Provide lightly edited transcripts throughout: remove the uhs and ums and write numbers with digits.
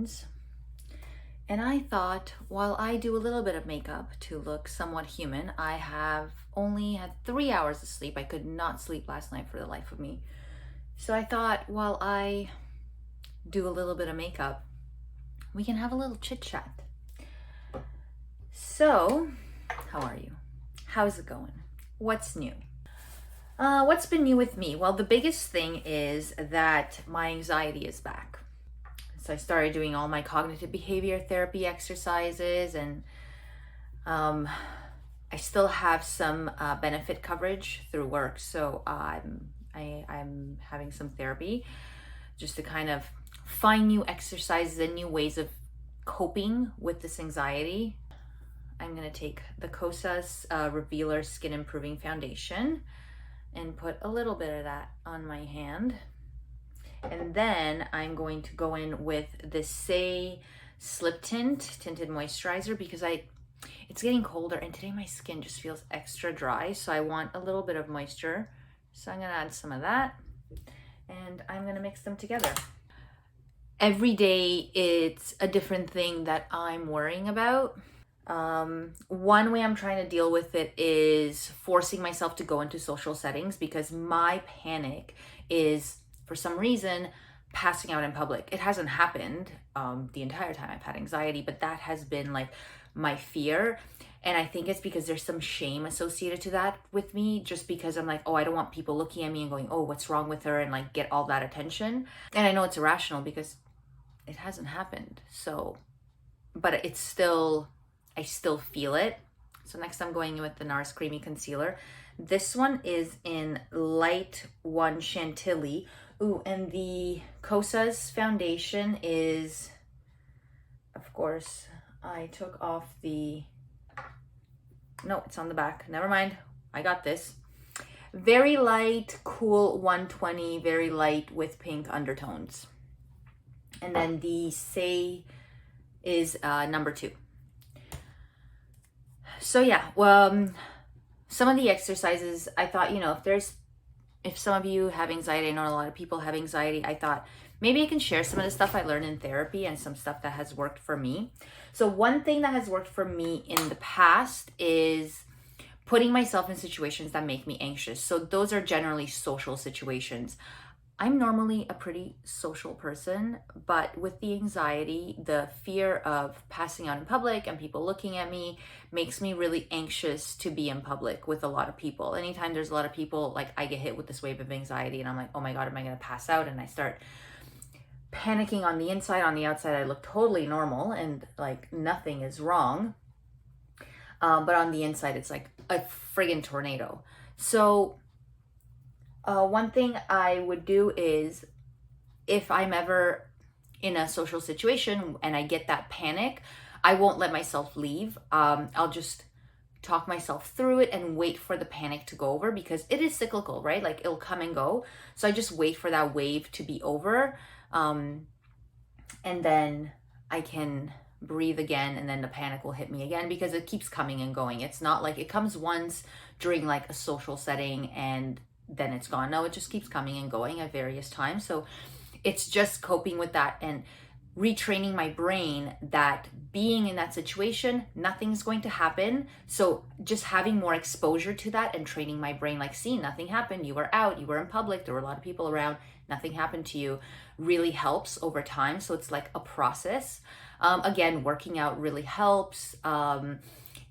undertones. And I thought, while I do a little bit of makeup to look somewhat human, I have only had 3 hours of sleep. I could not sleep last night for the life of me. So I thought, while I do a little bit of makeup, we can have a little chit chat. So, how are you? How's it going? What's new? What's been new with me? Well, the biggest thing is that my anxiety is back. So I started doing all my cognitive behavior therapy exercises, and I still have some benefit coverage through work. So I'm having some therapy just to kind of find new exercises and new ways of coping with this anxiety. I'm gonna take the Cosas Revealer Skin Improving Foundation and put a little bit of that on my hand. And then I'm going to go in with the Say Slip Tinted Moisturizer because it's getting colder and today my skin just feels extra dry. So I want a little bit of moisture. So I'm gonna add some of that and I'm gonna mix them together. Every day it's a different thing that I'm worrying about. One way I'm trying to deal with it is forcing myself to go into social settings because my panic is, for some reason, passing out in public. It hasn't happened the entire time I've had anxiety, but that has been like my fear. And I think it's because there's some shame associated to that with me, just because I'm like, oh, I don't want people looking at me and going, oh, what's wrong with her, and like get all that attention. And I know it's irrational because it hasn't happened. So, but it's still, I still feel it. So next I'm going in with the NARS Creamy Concealer. This one is in Light 1 Chantilly. Ooh, and the Cosas foundation is, of course, I took off the, no, it's on the back. Never mind, I got this. Very light, cool 120, very light with pink undertones. And then the Say is number 2. So yeah, well, some of the exercises, I thought, if some of you have anxiety, I know a lot of people have anxiety, I thought maybe I can share some of the stuff I learned in therapy and some stuff that has worked for me. So one thing that has worked for me in the past is putting myself in situations that make me anxious. So those are generally social situations. I'm normally a pretty social person, but with the anxiety, the fear of passing out in public and people looking at me makes me really anxious to be in public with a lot of people. Anytime there's a lot of people, like I get hit with this wave of anxiety and I'm like, oh my God, am I gonna pass out? And I start panicking on the inside. On the outside, I look totally normal and like nothing is wrong. But on the inside, it's like a friggin' tornado. So one thing I would do is if I'm ever in a social situation and I get that panic, I won't let myself leave. I'll just talk myself through it and wait for the panic to go over because it is cyclical, right? Like it'll come and go. So I just wait for that wave to be over. And then I can breathe again and then the panic will hit me again because it keeps coming and going. It's not like it comes once during like a social setting and then it's gone. No, it just keeps coming and going at various times. So it's just coping with that and retraining my brain that being in that situation, nothing's going to happen. So just having more exposure to that and training my brain, like, see, nothing happened. You were out, you were in public, there were a lot of people around, nothing happened to you, really helps over time. So it's like a process. Again, working out really helps.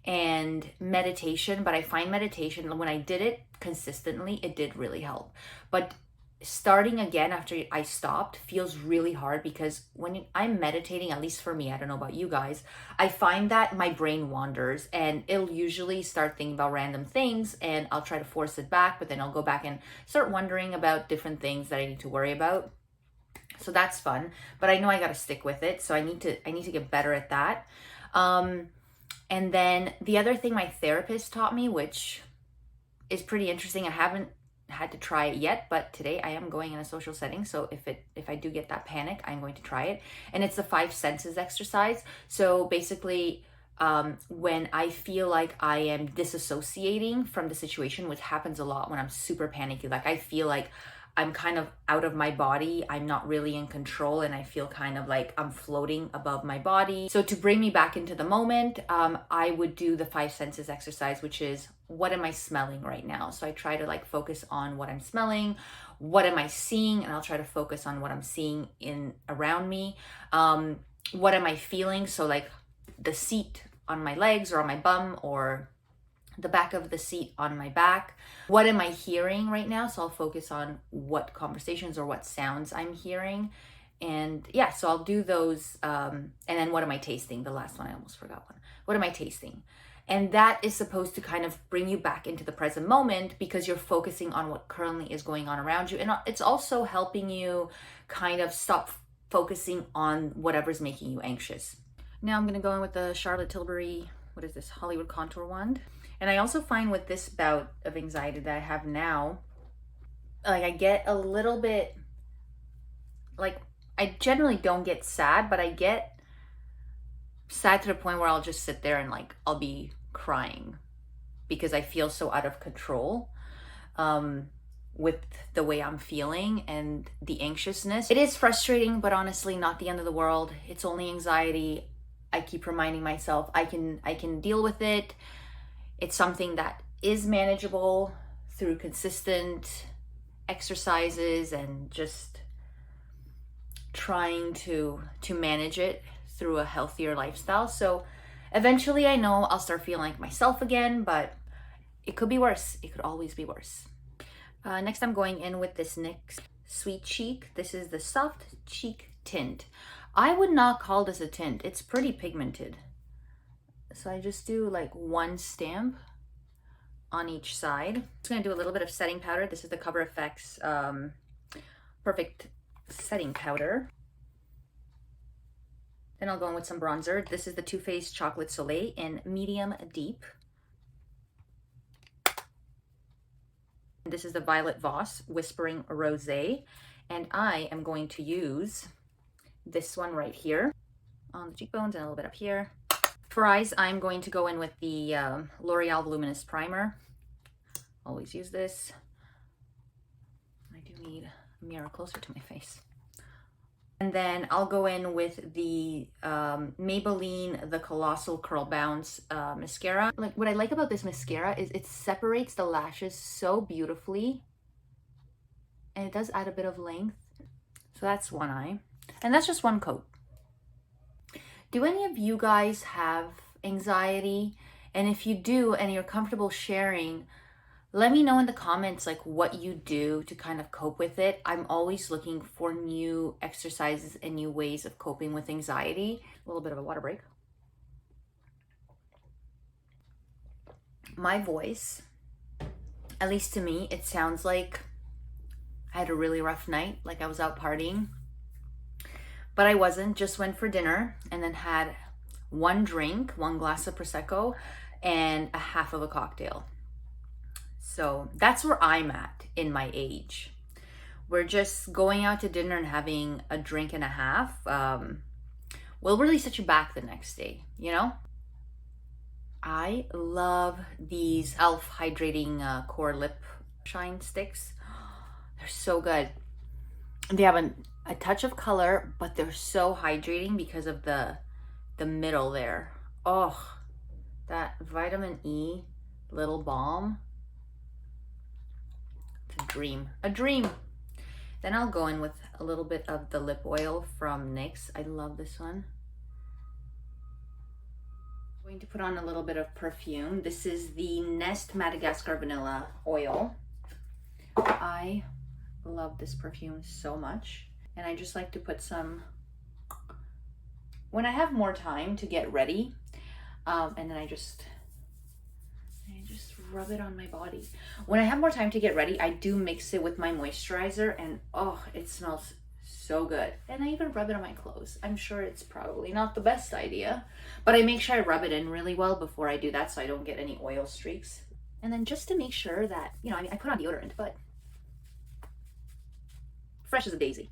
And meditation, but I find meditation, when I did it consistently, it did really help. But starting again after I stopped feels really hard because when I'm meditating, at least for me, I don't know about you guys, I find that my brain wanders and it'll usually start thinking about random things and I'll try to force it back, but then I'll go back and start wondering about different things that I need to worry about. So that's fun, but I know I got to stick with it. So I need to get better at that. And then the other thing my therapist taught me, which is pretty interesting, I haven't had to try it yet, but today I am going in a social setting. So if I do get that panic, I'm going to try it. And it's the 5 senses exercise. So basically, when I feel like I am disassociating from the situation, which happens a lot when I'm super panicky, like I feel like I'm kind of out of my body. I'm not really in control, and I feel kind of like I'm floating above my body. So to bring me back into the moment, I would do the five senses exercise, which is, what am I smelling right now? So I try to like focus on what I'm smelling, what am I seeing, and I'll try to focus on what I'm seeing in around me. What am I feeling? So like the seat on my legs or on my bum, or the back of the seat on my back. What am I hearing right now? So I'll focus on what conversations or what sounds I'm hearing. And yeah, so I'll do those. And then what am I tasting? The last one, I almost forgot one. What am I tasting? And that is supposed to kind of bring you back into the present moment, because you're focusing on what currently is going on around you. And it's also helping you kind of stop focusing on whatever's making you anxious. Now I'm going to go in with the Charlotte Tilbury, what is this, Hollywood Contour Wand. And I also find with this bout of anxiety that I have now, like I get a little bit, like I generally don't get sad, but I get sad to the point where I'll just sit there and like I'll be crying because I feel so out of control with the way I'm feeling and the anxiousness. It is frustrating, but honestly not the end of the world. It's only anxiety. I keep reminding myself I can deal with it. It's something that is manageable through consistent exercises and just trying to manage it through a healthier lifestyle. So eventually I know I'll start feeling like myself again, but it could be worse. It could always be worse. Next I'm going in with this NYX Sweet Cheek. This is the Soft Cheek Tint. I would not call this a tint. It's pretty pigmented. So I just do like one stamp on each side. I'm just gonna do a little bit of setting powder. This is the Cover FX Perfect Setting Powder. Then I'll go in with some bronzer. This is the Too Faced Chocolate Soleil in Medium Deep. This is the Violet Voss Whispering Rosé. And I am going to use this one right here on the cheekbones and a little bit up here. For eyes, I'm going to go in with the L'Oreal Voluminous Primer. Always use this. I do need a mirror closer to my face. And then I'll go in with the Maybelline The Colossal Curl Bounce mascara. Like, what I like about this mascara is it separates the lashes so beautifully. And it does add a bit of length. So that's one eye. And that's just one coat. Do any of you guys have anxiety? And if you do and you're comfortable sharing, let me know in the comments like what you do to kind of cope with it. I'm always looking for new exercises and new ways of coping with anxiety. A little bit of a water break. My voice, at least to me, it sounds like I had a really rough night, like I was out partying. But I wasn't, just went for dinner and then had one drink, one glass of Prosecco, and a half of a cocktail. So that's where I'm at in my age. We're just going out to dinner and having a drink and a half will really set you back the next day, you know? I love these e.l.f. Hydrating Core Lip Shine Sticks. They're so good. They have a touch of color, but they're so hydrating because of the middle there. Oh, that vitamin E little balm. It's a dream, a dream. Then I'll go in with a little bit of the lip oil from NYX. I love this one. I'm going to put on a little bit of perfume. This is the Nest Madagascar Vanilla Oil. I love this perfume so much. And I just like to put some, when I have more time to get ready, and then I just rub it on my body. When I have more time to get ready, I do mix it with my moisturizer, and oh, it smells so good. And I even rub it on my clothes. I'm sure it's probably not the best idea, but I make sure I rub it in really well before I do that so I don't get any oil streaks. And then just to make sure that, you know, I mean, I put on deodorant, but fresh as a daisy.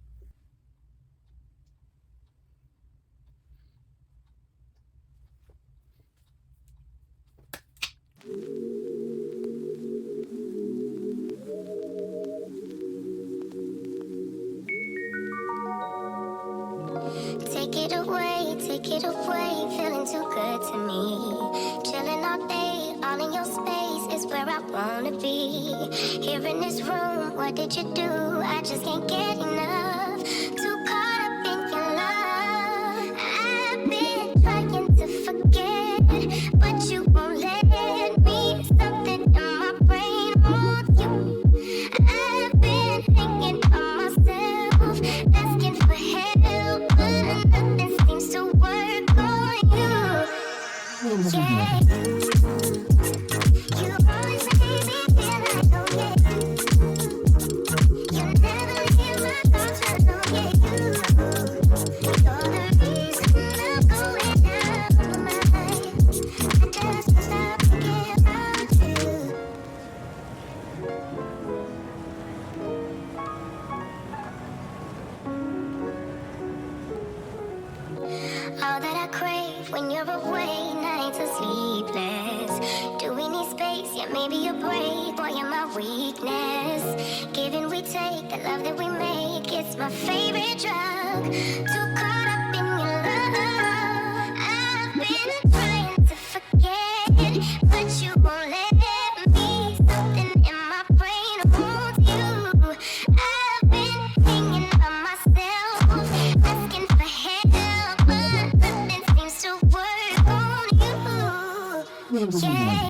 it away, feeling too good to me. Chilling all day, all in your space is where I wanna be. Here in this room, what did you do? I just can't get enough. Too caught up in your love. I've been trying to forget, but you won't let me. Something in my brain wants you. I've been thinking of myself, asking for help, but nothing seems to work on you. Yeah. You always make me feel like, oh yeah. You never leave my thoughts alone, yeah. You're the reason I'm going out of my mind. I just can't stop thinking about you. All that I crave when you're away, nights are sleepless. Do we need space? Yeah, maybe a break. Boy, you're my weakness. Giving we take, the love that we make, it's my favorite drug. Too caught up in your love. I've been trying to forget, but you won't let me. Something in my brain wants you. I've been thinking of myself, asking for help, but nothing seems to work on you. Yeah.